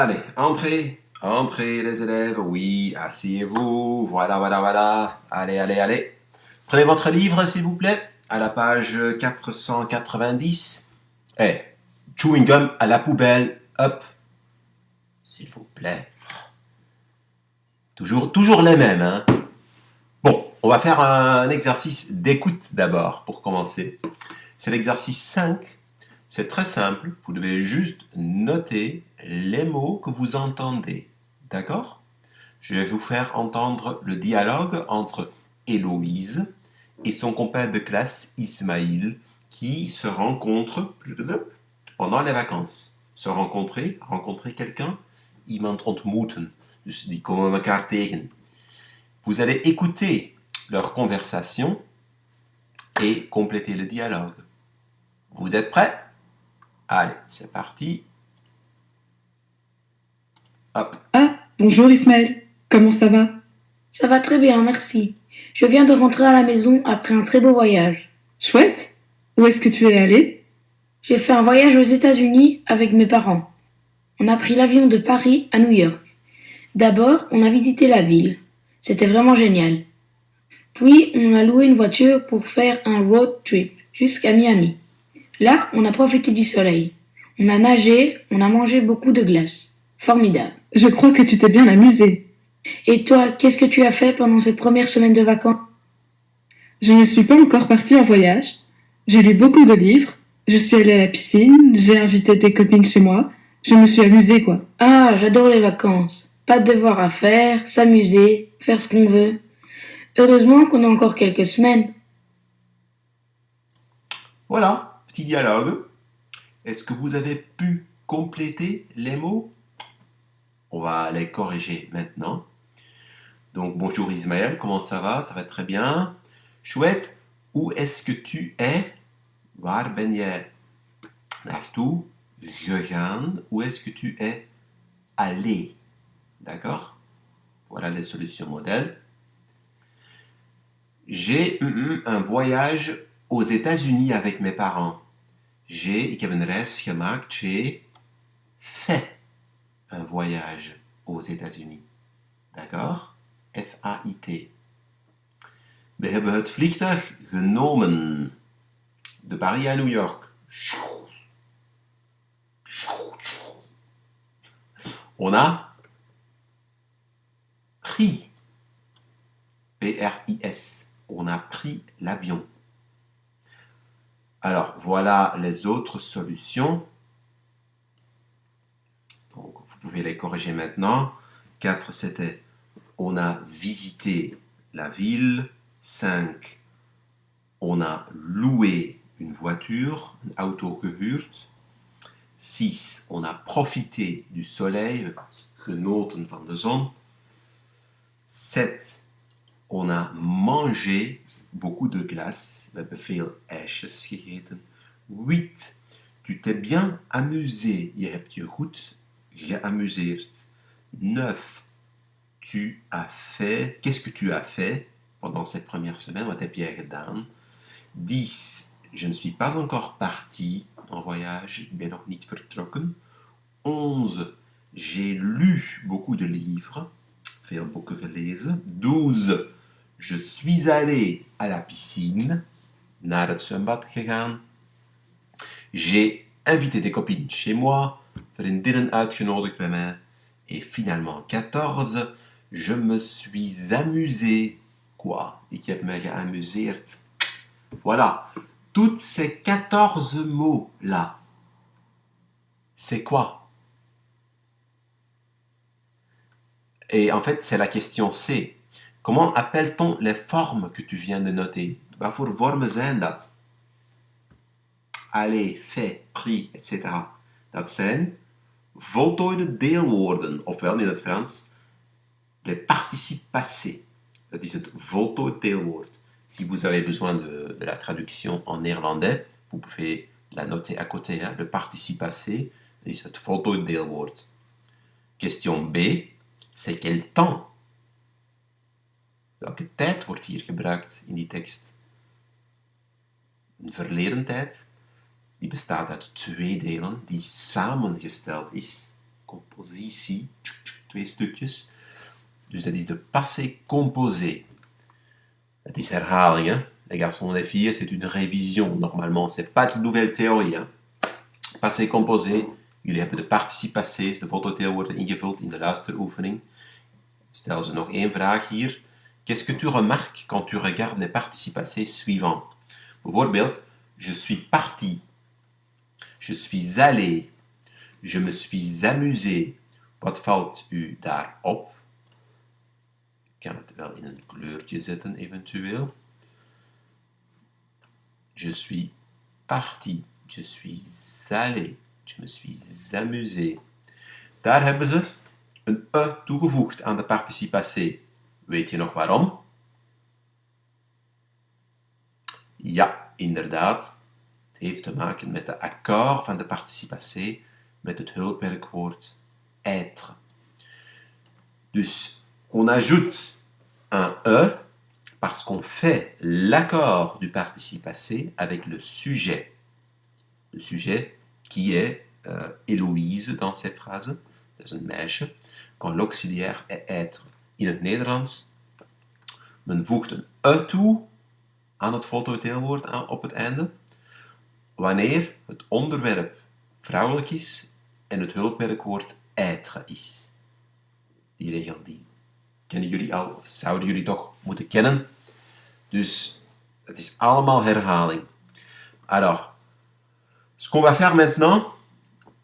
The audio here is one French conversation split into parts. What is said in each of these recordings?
Allez, entrez, entrez les élèves, oui, asseyez-vous, voilà. Allez. Prenez votre livre, s'il vous plaît, à la page 490. Chewing gum à la poubelle, hop, s'il vous plaît. Toujours les mêmes, hein. Bon, on va faire un exercice d'écoute d'abord, pour commencer. C'est l'exercice 5. C'est très simple, vous devez juste noter les mots que vous entendez. D'accord? Je vais vous faire entendre le dialogue entre Héloïse et son compagnon de classe Ismaïl qui se rencontrent pendant les vacances. Se rencontrer quelqu'un, iemand ontmoeten. Dus die komen elkaar tegen. Vous allez écouter leur conversation et compléter le dialogue. Vous êtes prêts? Allez, c'est parti. Hop. Ah, bonjour Ismaël. Comment ça va? Ça va très bien, merci. Je viens de rentrer à la maison après un très beau voyage. Chouette. Où est-ce que tu es allé? J'ai fait un voyage aux États-Unis avec mes parents. On a pris l'avion de Paris à New York. D'abord, on a visité la ville. C'était vraiment génial. Puis, on a loué une voiture pour faire un road trip jusqu'à Miami. Là, on a profité du soleil. On a nagé, on a mangé beaucoup de glace. Formidable. Je crois que tu t'es bien amusé. Et toi, qu'est-ce que tu as fait pendant cette première semaine de vacances? Je ne suis pas encore partie en voyage. J'ai lu beaucoup de livres. Je suis allée à la piscine. J'ai invité des copines chez moi. Je me suis amusée, quoi. Ah, j'adore les vacances. Pas de devoirs à faire, s'amuser, faire ce qu'on veut. Heureusement qu'on a encore quelques semaines. Voilà, petit dialogue. Est-ce que vous avez pu compléter les mots? On va les corriger maintenant. Donc, bonjour Ismaël, comment ça va? Ça va très bien. Chouette, où est-ce que tu es? Waar ben jij naartoe gegaan? Où est-ce que tu es allé? D'accord? Voilà les solutions modèles. J'ai un voyage aux États-Unis avec mes parents. Ik heb een reis gemaakt. J'ai fait un voyage aux États-Unis. D'accord? F-A-I-T. We hebben het vliegtuig genomen. De Paris à New York. On a pris. P-R-I-S. On a pris l'avion. Alors, voilà les autres solutions. Donc, vous pouvez les corriger maintenant. 4, c'était on a visité la ville. 5, on a loué une voiture, un auto gehuurd. 6, on a profité du soleil, genoten van de zon. 7, on a mangé beaucoup de glace. We hebben veel ijsjes gegeten. 8, tu t'es bien amusé. Je hebt je goed geamuseerd. 9, tu as fait. Qu'est-ce que tu as fait pendant cette première semaine? Wat heb jij gedaan? 10, je ne suis pas encore parti en voyage. Ik ben nog niet vertrokken. 11, j'ai lu beaucoup de livres. Veel boeken gelezen. 12, je suis allé à la piscine. Naar het zwembad gegaan. J'ai invité des copines chez moi. Vriendinnen uitgenodigd bij mij. Et finalement, 14, je me suis amusé. Quoi? Ik heb me geamuseerd. Voilà. Toutes ces 14 mots-là, c'est quoi? Et en fait, c'est la question C. Comment appelle-t-on les formes que tu viens de noter? Wat voor vormen zijn dat? Aller, fait, pris, etc. Dat zijn voltooide deelwoorden, ofwel in het Frans, les participes passés. Dat is het voltooid deelwoord. Si vous avez besoin de la traduction en néerlandais, vous pouvez la noter à côté. Hein? Le participe passé is het voltooid deelwoord. Question B, c'est quel temps? Welke tijd wordt hier gebruikt in die tekst? Een verleden tijd, die bestaat uit 2 delen, die samengesteld is. compositie, 2 stukjes. Dus dat is de passé composé. Dat is herhaling, hein? Les garçons et les filles, c'est une révision. Normalement, c'est pas de nouvelle théorie. Hein? Passé composé, jullie hebben de participacés, de fototheelwoorden ingevuld in de luisteroefening. Stel ze nog 1 vraag hier. Qu'est-ce que tu remarques quand tu regardes les participacés suivants? Bijvoorbeeld, je suis parti, je suis allé, je me suis amusé. Wat valt u daarop? Ik kan het wel in een kleurtje zetten, eventueel. Je suis parti, je suis allé, je me suis amusé. Daar hebben ze een e toegevoegd aan de participacé. Weet je nog waarom? Ja, inderdaad. Het heeft te maken met de accord van de participacé met het hulpwerkwoord être. Dus on ajoute un e parce qu'on fait l'accord du participacé avec le sujet. Le sujet qui est Héloïse dans ces phrases. Dat is een meisje. Quand l'auxiliaire est être. In het Nederlands, men voegt een e toe aan het voltooid op het einde, wanneer het onderwerp vrouwelijk is en het hulpwerkwoord être is. Die regel die kennen jullie al, of zouden jullie toch moeten kennen. Dus het is allemaal herhaling. Alors, ce qu'on va faire maintenant,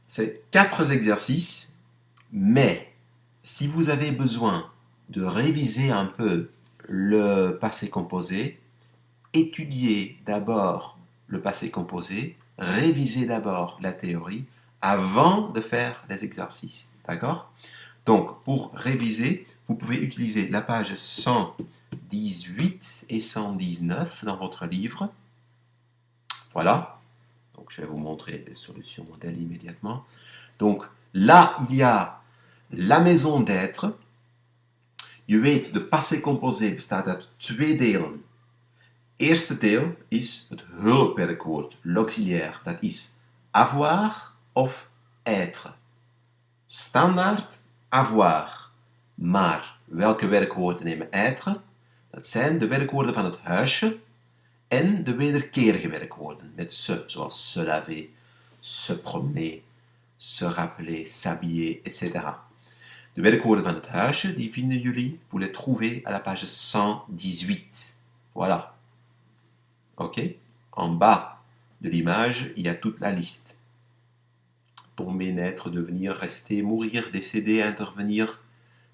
c'est 4 exercices, mais si vous avez besoin de réviser un peu le passé composé, étudiez d'abord le passé composé, révisez d'abord la théorie avant de faire les exercices. D'accord? Donc, pour réviser, vous pouvez utiliser la page 118 et 119 dans votre livre. Voilà. Donc, je vais vous montrer les solutions modèles immédiatement. Donc, là, il y a la maison d'être. Je weet, de passé composé bestaat uit 2 delen. Eerste deel is het hulpwerkwoord, l'auxiliaire. Dat is avoir of être. Standaard avoir. Maar welke werkwoorden nemen être? Dat zijn de werkwoorden van het huisje en de wederkerige werkwoorden met se, zoals se laver, se promener, se rappeler, s'habiller, etc. De werkwoorden van het huisje, die vinden jullie, vous les trouvez à la page 118. Voilà. Ok? En bas de l'image, il y a toute la liste. Tomber, naître, devenir, rester, mourir, décéder, intervenir,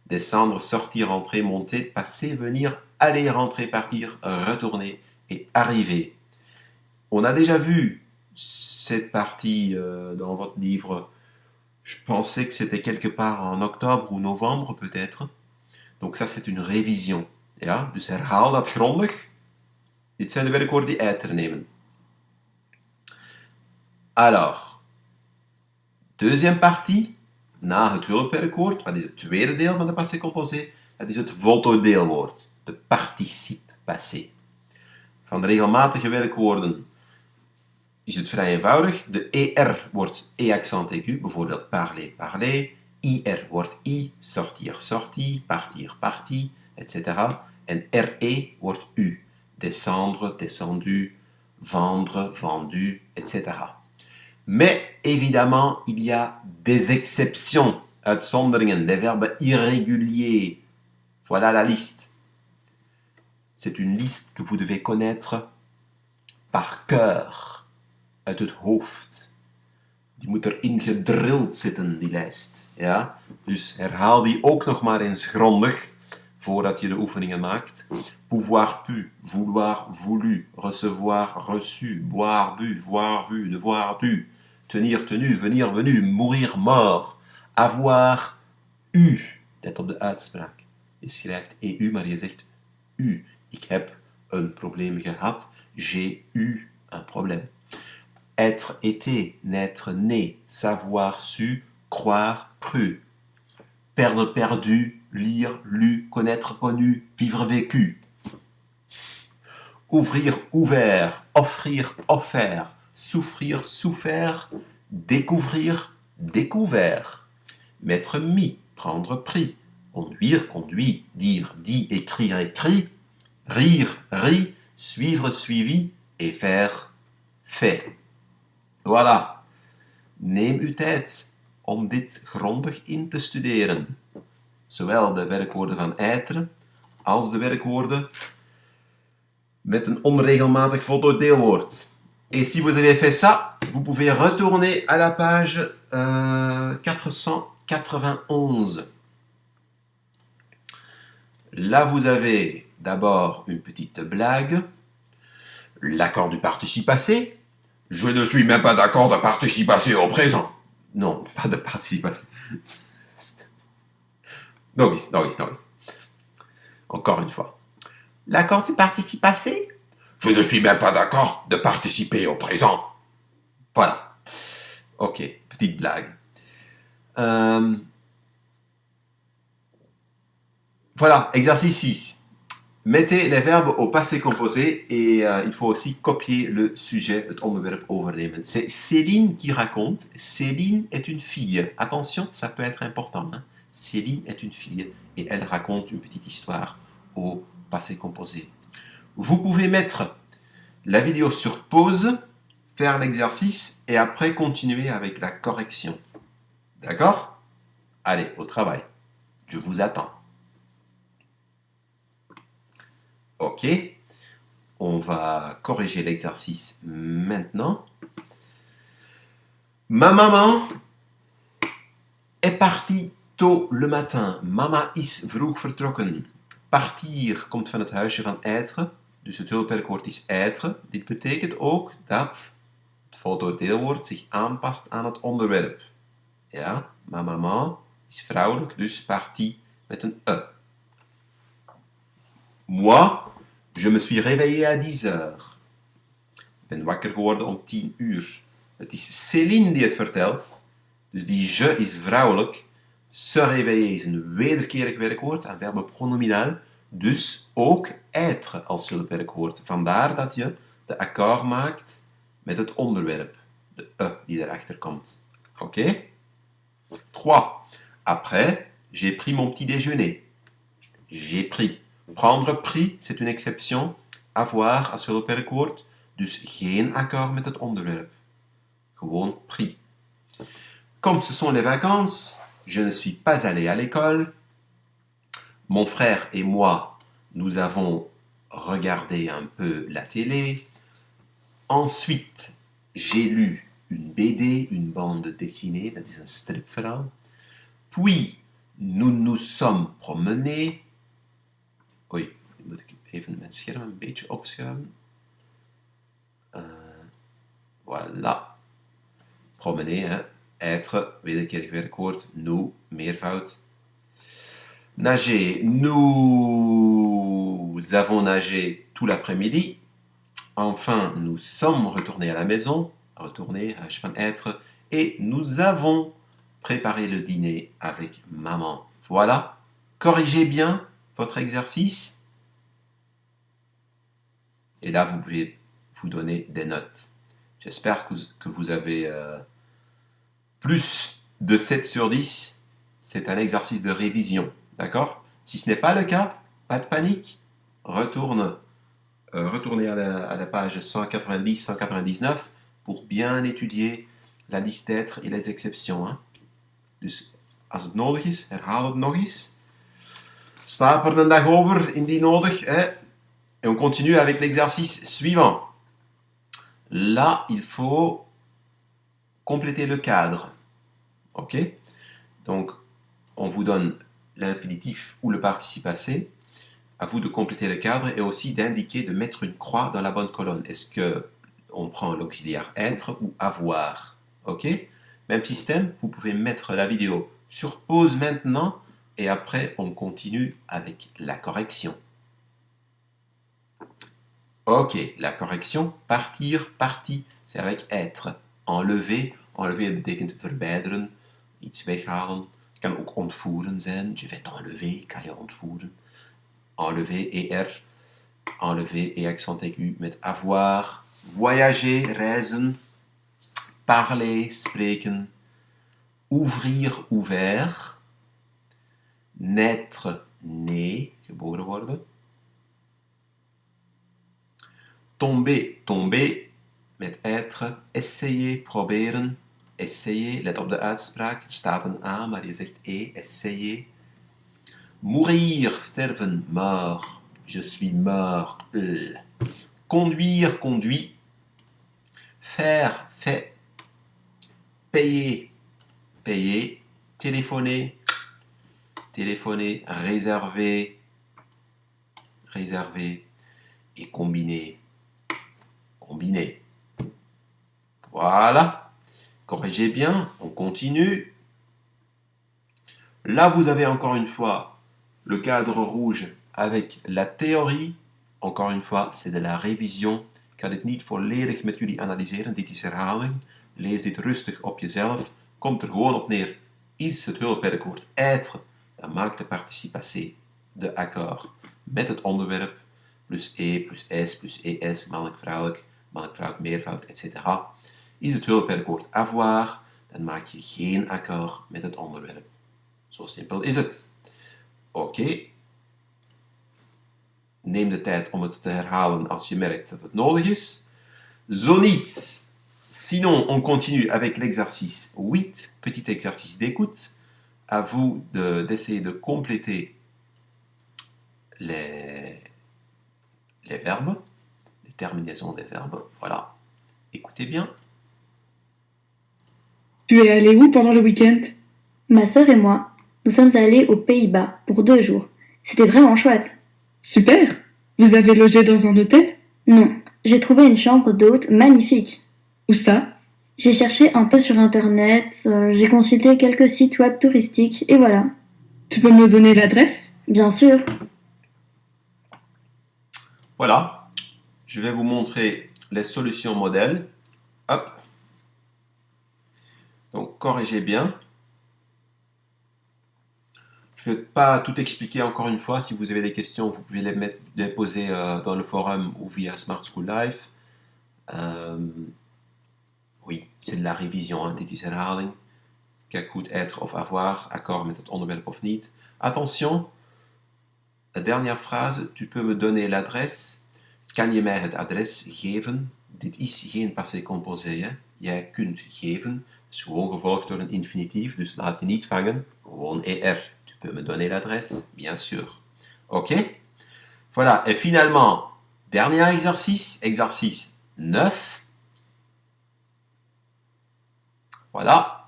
descendre, sortir, entrer, monter, passer, venir, aller, rentrer, partir, retourner et arriver. On a déjà vu cette partie dans votre livre. Je pensais que c'était quelque part en octobre ou novembre peut-être. Donc ça c'est une révision. Ja? Dus herhaal dat grondig. Dit zijn de werkwoorden die être nemen. Alors, deuxième partie, na het hulpwerkwoord, wat is het tweede deel van de passé composé? Dat is het voltooid deelwoord, de participe passé. Van de regelmatige werkwoorden is het vrij eenvoudig. De ER wordt E-accent aigu, bijvoorbeeld parler, parler. IR wordt I, sortir, sorti, partir, parti, etc. En RE wordt U, descendre, descendu, vendre, vendu, etc. Mais évidemment, il y a des exceptions, uitzonderingen, des verbes irréguliers. Voilà la liste. C'est une liste que vous devez connaître par cœur. Uit het hoofd. Die moet erin gedrild zitten, die lijst. Ja? Dus herhaal die ook nog maar eens grondig voordat je de oefeningen maakt. Pouvoir pu, vouloir voulu, recevoir reçu, boire bu, voir vu, devoir dû, tenir tenu, venir venu, mourir mort, avoir u. Let op de uitspraak. Je schrijft EU, maar je zegt u. Ik heb een probleem gehad. J'ai eu un problème. Être été, naître né, savoir su, croire cru. Perdre perdu, lire lu, connaître connu, vivre vécu. Ouvrir ouvert, offrir offert, souffrir souffert, découvrir découvert. Mettre mis, prendre pris. Conduire, conduit. Dire, dit, écrire, écrit. Rire, rit. Suivre, suivi. Et faire, fait. Voilà. Neem uw tijd om dit grondig in te studeren. Zowel de werkwoorden van être als de werkwoorden met een onregelmatig voltooid deelwoord. Et si vous avez fait ça, vous pouvez retourner à la page 491. Là, vous avez d'abord une petite blague. L'accord du participe passé. Je ne suis même pas d'accord de participe passé au présent. Non, pas de participe passé. Noise. Encore une fois. L'accord du participe passé. Je ne suis même pas d'accord de participer au présent. Voilà. Ok, petite blague. Voilà, exercice 6. Mettez les verbes au passé composé et il faut aussi copier le sujet, het onderwerp overnemen. C'est Céline qui raconte. Céline est une fille. Attention, ça peut être important. Hein? Céline est une fille et elle raconte une petite histoire au passé composé. Vous pouvez mettre la vidéo sur pause, faire l'exercice et après continuer avec la correction. D'accord? Allez, au travail. Je vous attends. Ok, on va corriger l'exercice maintenant. Ma maman est partie tôt le matin. Mama is vroeg vertrokken. Partir komt van het huisje van être. Dus het hulpwerkwoord is être. Dit betekent ook dat het voltooid deelwoord zich aanpast aan het onderwerp. Ja, ma maman is vrouwelijk, dus partie met een e. Moi, je me suis réveillé à 10 heures. Ik ben wakker geworden om 10 uur. Het is Céline die het vertelt. Dus die je is vrouwelijk. Se réveiller is een wederkerig werkwoord, een verbe pronominaal. Dus ook être als hulpwerkwoord. Vandaar dat je de accord maakt met het onderwerp. De e die erachter komt. Oké? 3. Après, j'ai pris mon petit déjeuner. J'ai pris. Prendre pris, c'est une exception. Avoir als hulpwerkwoord. Dus geen accord met het onderwerp. Gewoon pris. Comme ce sont les vacances, je ne suis pas allé à l'école. Mon frère et moi, nous avons regardé un peu la télé. Ensuite, j'ai lu une BD, une bande dessinée, dat is een stripverhaal. Puis, nous nous sommes promenés. Oei, moet ik even mijn scherm een beetje opschuiven. Voilà. Promener, hein? Être, wederkerig werkwoord. Nous, meervoud. Nager. Nous avons nagé tout l'après-midi. Enfin, nous sommes retournés à la maison. Retourner, huisje van être. Et nous avons préparé le dîner avec maman. Voilà. Corrigez bien votre exercice. Et là, vous pouvez vous donner des notes. J'espère que vous avez plus de 7 sur 10. C'est un exercice de révision. D'accord? Si ce n'est pas le cas, pas de panique. Retournez à la page 190-199 pour bien étudier la liste d'être et les exceptions. Hein? Dus als het nodig is, herhaal het nog eens. Slaap er een dag over indien nodig. Hein? Et on continue avec l'exercice suivant. Là, il faut compléter le cadre. Ok? Donc, on vous donne l'infinitif ou le participe passé. À vous de compléter le cadre et aussi d'indiquer, de mettre une croix dans la bonne colonne. Est-ce qu'on prend l'auxiliaire être ou avoir? Ok? Même système, vous pouvez mettre la vidéo sur pause maintenant et après on continue avec la correction. Ok, la correction, partir, partie, c'est avec être. Enlever, enlever betekent verwijderen, iets weghalen. Kan ook ontvoeren zijn. Je vais t'enlever, kan je ontvoeren. Enlever, er. Enlever, et accent aigu met avoir. Voyager, reizen. Parler, spreken. ouvrir, ouvert, naître, né, geboren worden, tomber, tomber, met être, essayer, proberen, essayer, let op de uitspraak, er staat een A, maar je zegt essayer. Mourir, sterven, mort, je suis mort, Conduire, conduit, faire, fait, payer, payer, téléphoner, téléphoner, réserver, réserver, et combiner, combiner. Voilà, corrigez bien, on continue. Là, vous avez encore une fois le cadre rouge avec la théorie. Encore une fois, c'est de la révision. Ik ga dit niet volledig met jullie analyseren. Dit is herhaling. Lees dit rustig op jezelf. Komt er gewoon op neer. Is het hulpwerkwoord être, dan maakt de participe de accord met het onderwerp. Plus e, plus s, plus es, mannelijk, vrouwelijk, meervoud, etc. Is het hulpwerkwoord avoir, dan maak je geen accord met het onderwerp. Zo simpel is het. Oké. Neem de tijd om het te herhalen als je merkt dat het nodig is. Zo niet. Sinon, on continue avec l'exercice 8, petit exercice d'écoute. À vous d'essayer de compléter les verbes, les terminaisons des verbes. Voilà. Écoutez bien. Tu es allé où pendant le week-end? Ma sœur et moi, nous sommes allés aux Pays-Bas pour 2 jours. C'était vraiment chouette. Super! Vous avez logé dans un hôtel? Non, j'ai trouvé une chambre d'hôte magnifique. Où ça? J'ai cherché un peu sur internet, j'ai consulté quelques sites web touristiques et voilà. Tu peux me donner l'adresse? Bien sûr. Voilà. Je vais vous montrer les solutions modèles. Hop. Donc, corrigez bien. Je ne vais pas tout expliquer encore une fois. Si vous avez des questions, vous pouvez les poser dans le forum ou via Smart School Live. Oui, c'est de la révision. Hein. Dit is herhaling. Kijk goed, être of avoir. Accord met het onderwerp of niet. Attention. La dernière phrase. Tu peux me donner l'adresse. Kan je mij het adres geven? Dit is geen passé composé. Hè? Jij kunt geven. Dus gewoon gevolgd door een infinitief. Dus laat je niet vangen. Gewoon er. Tu peux me donner l'adresse? Bien sûr. OK? Voilà. Et finalement, dernier exercice. Exercice 9. Voilà.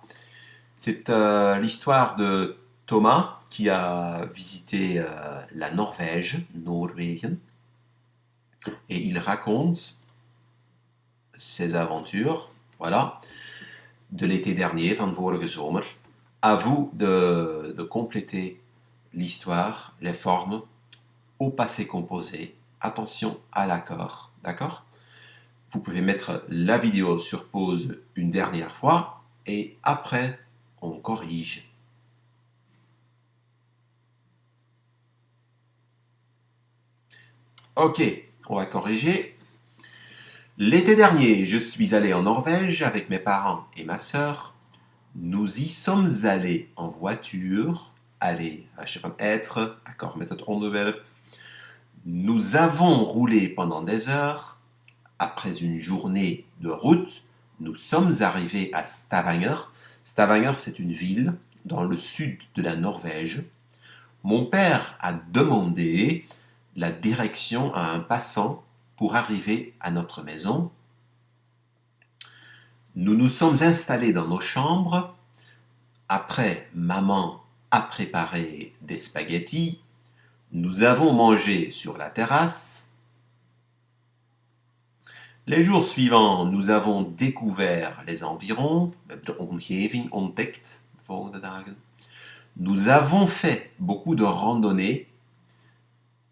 C'est l'histoire de Thomas qui a visité la Norvège, Noorwegen. Et il raconte ses aventures. Voilà. De l'été dernier, van vorige zomer. À vous de compléter l'histoire, les formes au passé composé. Attention à l'accord, d'accord? Vous pouvez mettre la vidéo sur pause une dernière fois et après, on corrige. Ok, on va corriger. L'été dernier, je suis allé en Norvège avec mes parents et ma sœur. Nous y sommes allés en voiture. Aller, être, accord met het onderwerp. Nous avons roulé pendant des heures. Après une journée de route, nous sommes arrivés à Stavanger. Stavanger, c'est une ville dans le sud de la Norvège. Mon père a demandé la direction à un passant pour arriver à notre maison. Nous nous sommes installés dans nos chambres. Après, maman a préparé des spaghettis. Nous avons mangé sur la terrasse. Les jours suivants, nous avons découvert les environs. We hebben de omgeving ontdekt de volgende dagen. Nous avons fait beaucoup de randonnées.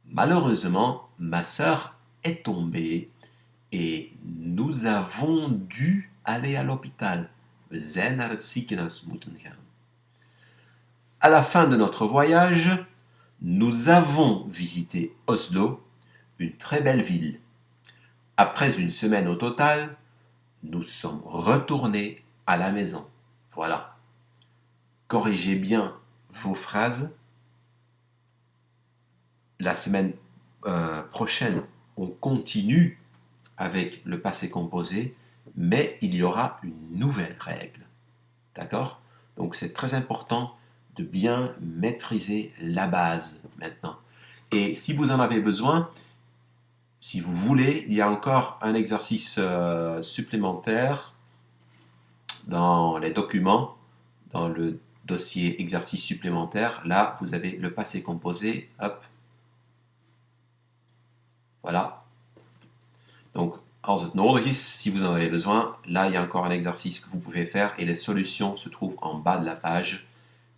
Malheureusement, ma sœur est tombée et nous avons dû aller à l'hôpital. We zijn naar het ziekenhuis moeten gaan. À la fin de notre voyage, nous avons visité Oslo, une très belle ville. Après une semaine au total, nous sommes retournés à la maison. Voilà. corrigez bien vos phrases. La semaine prochaine, on continue avec le passé composé, mais il y aura une nouvelle règle. D'accord? Donc c'est très important de bien maîtriser la base maintenant. Et si vous en avez besoin, si vous voulez, il y a encore un exercice supplémentaire dans les documents, dans le dossier exercice supplémentaire. Là, vous avez le passé composé. Hop. Voilà. Donc, als het nodig is, si vous en avez besoin, là, il y a encore un exercice que vous pouvez faire et les solutions se trouvent en bas de la page.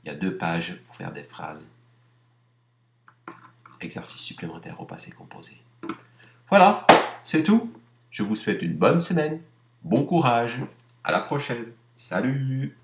Il y a 2 pages pour faire des phrases. Exercice supplémentaire au passé composé. Voilà, c'est tout. Je vous souhaite une bonne semaine. Bon courage. À la prochaine. Salut!